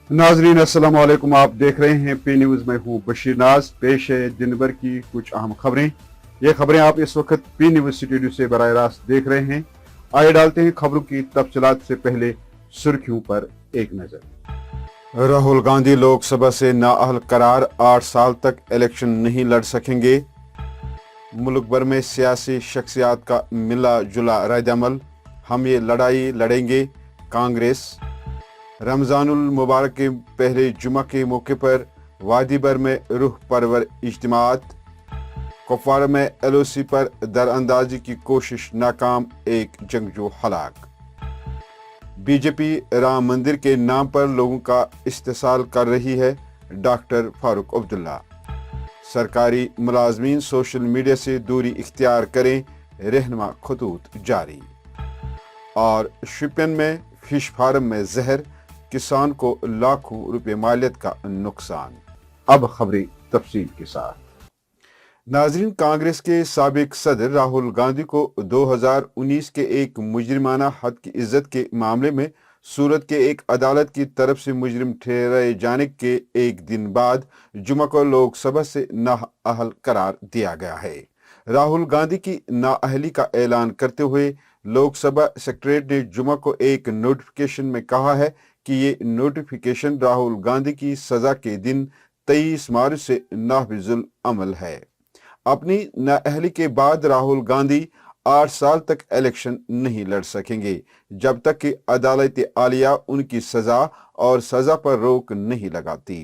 नाजरीन अस्सलाम वालेकुम। आप देख रहे हैं पी न्यूज़। मैं हूं बशीर नाज। पेश है दिन भर की कुछ अहम खबरें। ये खबरें आप इस वक्त पी न्यूज़ स्टूडियो से बराह रास्त देख रहे हैं। आइए डालते हैं खबरों की तफसीलात से पहले सुर्खियों पर एक नजर। राहुल गांधी लोकसभा से नाअहल करार, 8 साल तक इलेक्शन नहीं लड़ सकेंगे। मुल्क भर में सियासी शख्सियात का मिला जुला रद्द-ए-अमल, हम ये लड़ाई लड़ेंगे। कांग्रेस। रमजानुल मुबारक के पहले जुमा के मौके पर वादी भर में रूह परवर इज्तिमात। कुपवारा में एलओसी पर दरअंदाजी की कोशिश नाकाम, एक जंगजू हलाक। बीजेपी राम मंदिर के नाम पर लोगों का इस्तेसाल कर रही है, डॉक्टर फारूक अब्दुल्ला। सरकारी मुलाजमीन सोशल मीडिया से दूरी इख्तियार करें, रहनुमा खतूत जारी। और शिपियन में फिश फार्म में जहर, किसान को लाखों रुपए मालियत का नुकसान। अब खबरें तफसील के साथ। नाजरीन, कांग्रेस के साबिक सदर राहुल गांधी को 2019 के एक मुजरिमाना हद की इज्जत के मामले में सूरत के एक अदालत की तरफ से मुजरिम ठहराए जाने के एक दिन बाद जुमा को लोकसभा से नाअहल करार दिया गया है। राहुल गांधी की नाअहली का ऐलान करते हुए लोकसभा सेक्रेटरी ने जुमा को एक नोटिफिकेशन में कहा है कि ये नोटिफिकेशन राहुल गांधी की सजा के दिन 23 मार्च से नाफिजुल अमल है। अपनी नाअहली के बाद राहुल गांधी 8 साल तक इलेक्शन नहीं लड़ सकेंगे, जब तक कि अदालत आलिया उनकी सजा और सजा पर रोक नहीं लगाती।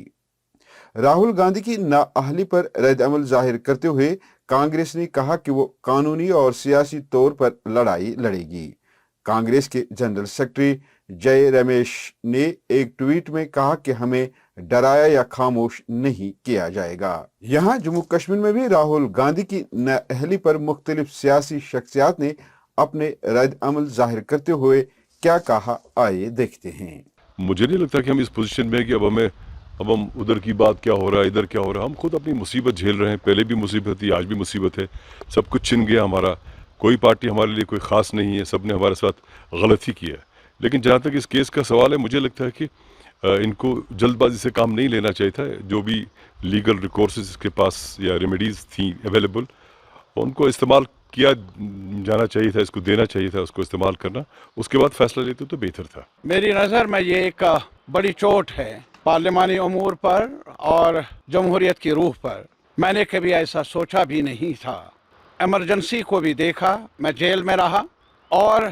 राहुल गांधी की नाअहली पर रद्द-ए-अमल जाहिर करते हुए कांग्रेस ने कहा कि वो कानूनी और सियासी तौर पर लड़ाई लड़ेगी। कांग्रेस के जनरल सेक्रेटरी जय रमेश ने एक ट्वीट में कहा कि हमें डराया या खामोश नहीं किया जाएगा। यहाँ जम्मू कश्मीर में भी राहुल गांधी की नाअहली पर मुख्तलिफ सियासी शख्सियात ने अपने रद्द-ए-अमल जाहिर करते हुए क्या कहा, आइए देखते हैं। मुझे नहीं लगता कि हम इस पोजीशन में है कि अब हम उधर की बात क्या हो रहा है, इधर क्या हो रहा है। हम खुद अपनी मुसीबत झेल रहे हैं। पहले भी मुसीबत थी, आज भी मुसीबत है। सब कुछ छिन गया हमारा। कोई पार्टी हमारे लिए कोई ख़ास नहीं है, सब ने हमारे साथ गलत ही किया है। लेकिन जहाँ तक इस केस का सवाल है, मुझे लगता है कि इनको जल्दबाजी से काम नहीं लेना चाहिए था। जो भी लीगल रिकोर्सेज इसके पास या रेमेडीज़ थी अवेलेबल, उनको इस्तेमाल किया जाना चाहिए था, इसको देना चाहिए था, उसको इस्तेमाल करना, उसके बाद फैसला लेते तो बेहतर था। मेरी नज़र में ये एक बड़ी चोट है पार्लिमानी अमूर पर और जमहूरियत की रूह पर। मैंने कभी ऐसा सोचा भी नहीं था। इमरजेंसी को भी देखा, मैं जेल में रहा और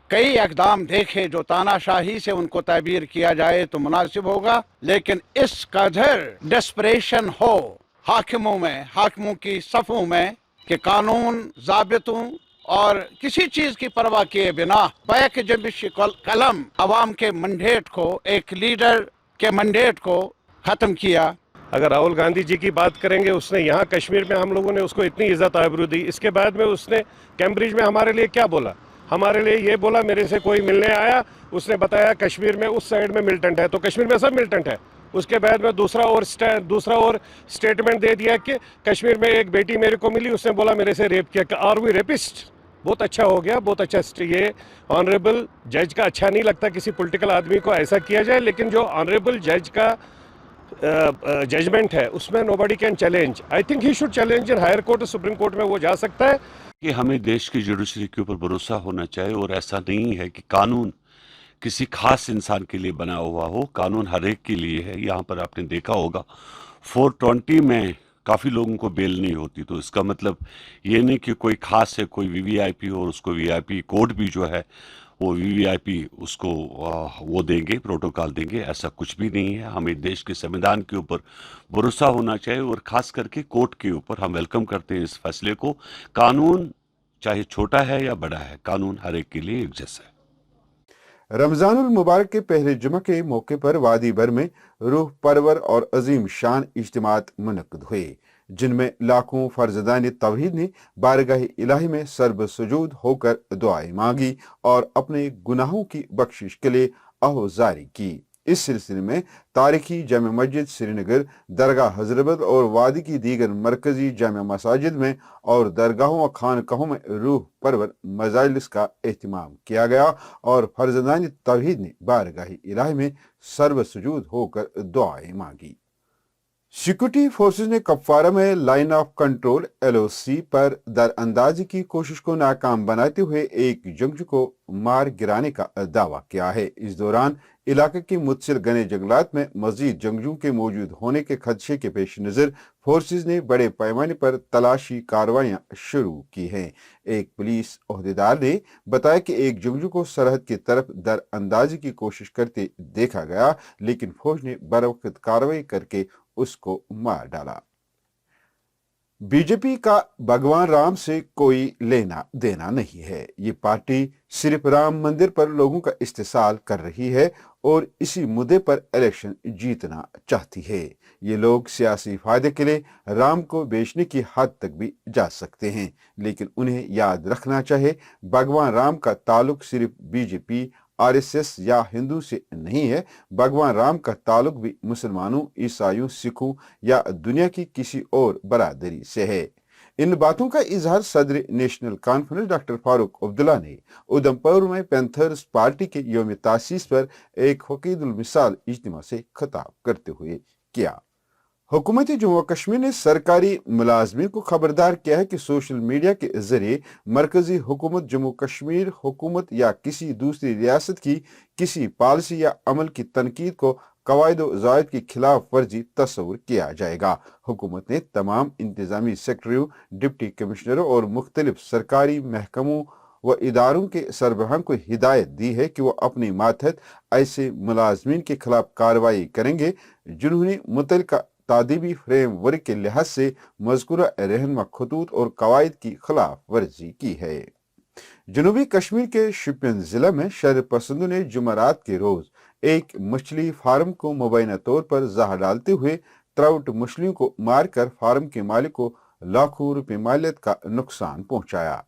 कई इक़दाम देखे जो तानाशाही से उनको ताबीर किया जाए तो मुनासिब होगा, लेकिन इस कदर डेस्परेशन हो हाकिमों में, हाकिमों की सफ़ों में कि कानून, ज़ाबितों और किसी चीज़ की परवाह किए बिना बैक जबिश कलम अवाम के मंडेट को, एक लीडर के मंडेट को ख़त्म किया। अगर राहुल गांधी जी की बात करेंगे, उसने यहाँ कश्मीर में हम लोगों ने उसको इतनी इज्जत आबरू दी। इसके बाद में उसने कैम्ब्रिज में हमारे लिए क्या बोला? हमारे लिए ये बोला, मेरे से कोई मिलने आया, उसने बताया कश्मीर में उस साइड में मिलिटेंट है, तो कश्मीर में सब मिलिटेंट है। उसके बाद में दूसरा और स्टेटमेंट दे दिया कि कश्मीर में एक बेटी मेरे को मिली, उसने बोला मेरे से रेप किया। Are we rapist? बहुत अच्छा हो गया, बहुत अच्छा। ये ऑनरेबल जज का अच्छा नहीं लगता किसी पॉलिटिकल आदमी को ऐसा किया जाए, लेकिन जो ऑनरेबल जज का जजमेंट है उसमें nobody can challenge. I think he should challenge in higher court, supreme court में वो जा सकता है। कि हमें देश की जुडिशरी के ऊपर भरोसा होना चाहिए, और ऐसा नहीं है कि कानून किसी खास इंसान के लिए बना हुआ हो। कानून हर एक के लिए है। यहाँ पर आपने देखा होगा 420 में काफ़ी लोगों को बेल नहीं होती, तो इसका मतलब ये नहीं कि कोई खास है, कोई वीवीआईपी हो और उसको वीआईपी कोड भी जो है वो वीवीआईपी उसको वो देंगे, प्रोटोकॉल देंगे, ऐसा कुछ भी नहीं है। हमें देश के संविधान के ऊपर भरोसा होना चाहिए, और ख़ास करके कोर्ट के ऊपर। हम वेलकम करते हैं इस फैसले को। कानून चाहे छोटा है या बड़ा है, कानून हर एक के लिए एक जैसा है। रमजानुल मुबारक के पहले जुमा के मौके पर वादी भर में रूह परवर और अजीम शान इज्तिमात मुनक्किद हुए, जिनमें लाखों फर्जदान तौहीद ने बारगाह इलाही में सर्ब सुजूद होकर दुआएं मांगी और अपने गुनाहों की बख्शिश के लिए आहोजारी की। इस सिलसिले में तारीखी जामा मस्जिद श्रीनगर, दरगाह हजरत और वादी की दीगर मरकजी जामा मसाजिद में और दरगाहों और खानकाहों में रूह परवर मजालिस का एहतमाम किया गया और फर्जंदान तौहीद ने बारगाही इलाही में सर्वसुजूद होकर दुआएं मांगी। सिक्योरिटी फोर्सेस ने कपवारा में लाइन ऑफ कंट्रोल LOC पर दरअंदाजी की कोशिश को नाकाम बनाते हुए एक जंगजू को मार गिराने का दावा किया है। इस दौरान इलाके के मुतसिल घने जंगलात में मजीद जंगजू के मौजूद होने के खदशे के पेश नज़र फोर्सेस ने बड़े पैमाने पर तलाशी कार्रवाइयां शुरू की हैं। एक पुलिस ओहदेदार ने बताया कि एक जंगजू को सरहद की तरफ दरअंदाजी की कोशिश करते देखा गया, लेकिन फौज ने बरवक्त कार्रवाई करके उसको मार डाला। बीजेपी का भगवान राम से कोई लेना देना नहीं है। ये पार्टी सिर्फ राम मंदिर पर लोगों का इस्तेसाल कर रही है और इसी मुद्दे पर इलेक्शन जीतना चाहती है। ये लोग सियासी फायदे के लिए राम को बेचने की हद तक भी जा सकते हैं, लेकिन उन्हें याद रखना चाहिए भगवान राम का ताल्लुक सिर्फ बीजेपी, RSS या हिंदू से नहीं है। भगवान राम का ताल्लुक भी मुसलमानों, ईसाइयों, सिखों या दुनिया की किसी और बरादरी से है। इन बातों का इजहार सदर national conference doctor Farooq Abdullah ने उधमपुर में पैंथर्स पार्टी के यौम तासीस पर एक हकीदुल मिसाल इज्तिमा से खिताब करते हुए किया। हुकूमत जम्मू कश्मीर ने सरकारी मुलाजमीन को खबरदार किया है कि सोशल मीडिया के जरिए मरकजी हुकूमत, जम्मू कश्मीर हुकूमत या किसी दूसरी रियासत की किसी पॉलिसी या अमल की तनकीद को कवायद व ज़ायद की खिलाफ वर्जी तस्वुर किया जाएगा। हुकूमत ने तमाम इंतजामी सेक्रेटरियों, डिप्टी कमिश्नरों और मुख्तलिफ सरकारी महकमों व इदारों के सरबराहान को हिदायत दी है कि वो अपने मातहत ऐसे मुलाजमीन के खिलाफ कार्रवाई करेंगे जिन्होंने मुतल्लिका तादीबी फ्रेम वर्क के लिहाज से मज़कूरा रहनुमा खतूत और कवायद की खिलाफ वर्जी की है। जनूबी कश्मीर के शोपियान जिला में शर पसंदों ने जुमेरात के रोज एक मछली फार्म को मुबैना तौर पर जहर डालते हुए ट्राउट मछलियों को मारकर फार्म के मालिक को लाखों रुपए मालियत का नुकसान पहुंचाया।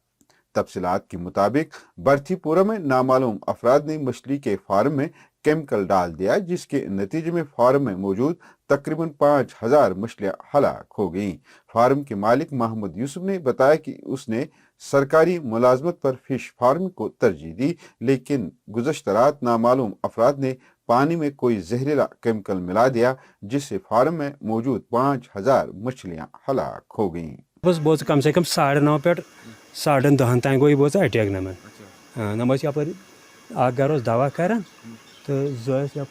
तफसीलात के मुताबिक बर्थीपुरा में नामालूम अफराद ने मछली के फार्म में केमिकल डाल दिया, जिसके नतीजे में फार्म में मौजूद तकरीबन 5000 मछलियां हलाक हो गईं। फार्म के मालिक महमूद यूसुफ ने बताया कि उसने सरकारी मुलाजमत पर फिश फार्म को तरजीह दी, लेकिन गुज़श्ता रात नामालूम अफराद ने पानी में कोई जहरीला केमिकल मिला दिया, जिससे फार्म में मौजूद 5000 मछलियां हलाक हो गईं। बस बहुत कम से कम 9:30 पे 10:30 तक गई बहुत अटैक नमन नम यप घर दवा कर तो यप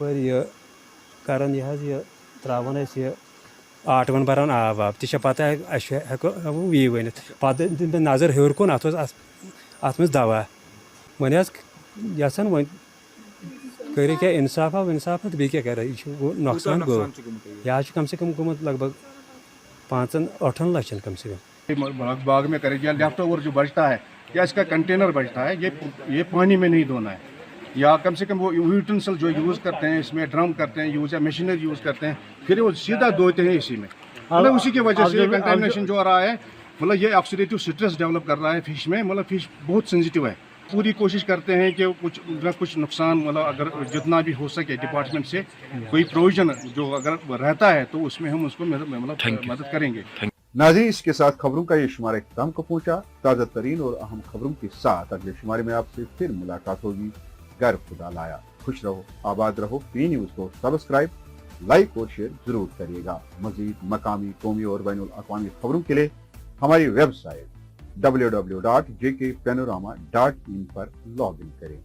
कर यह त्रावन यह आटवन बरान आब वाब तह पता हेको यी वन पे दिन नजर हर कुन अत दवा वन यसान वन कर क्या इंसाफा विंसाफा तो बे क्या कर नुकसान गो यह कम से कम गोमुत लगभग 5-8 लाख कम से कम। बाग में करेंगे लेफ्ट ओवर जो बचता है या इसका कंटेनर बचता है ये पानी में नहीं धोना है, या कम से कम वो यूटेंसिल जो यूज़ करते हैं इसमें ड्रम करते हैं यूज़ या मशीनरी यूज़ करते हैं, फिर वो सीधा धोते हैं इसी में। मतलब उसी की वजह से कंटामिनेशन जो आ रहा है, मतलब ये ऑक्सीडेटिव स्ट्रेस डेवलप कर रहा है फिश में। मतलब फिश बहुत सेंसिटिव है। पूरी कोशिश करते हैं कि कुछ नुकसान मतलब अगर जितना भी हो सके डिपार्टमेंट से कोई प्रोविजन जो अगर रहता है तो उसमें हम उसको मदद करेंगे। नाज़रीन, इसके साथ खबरों का ये शुमारा इख्तिताम को पहुंचा। ताज़ा तरीन और अहम खबरों के साथ अगले शुमारे में आपसे फिर मुलाकात होगी। घर खुदा लाया। खुश रहो, आबाद रहो। पी न्यूज़ को सब्सक्राइब, लाइक और शेयर जरूर करिएगा। मजीद मकामी, कौमी और बैनुल अक़वामी खबरों के लिए हमारी वेबसाइट www.jkpanorama.in पर लॉग इन करें।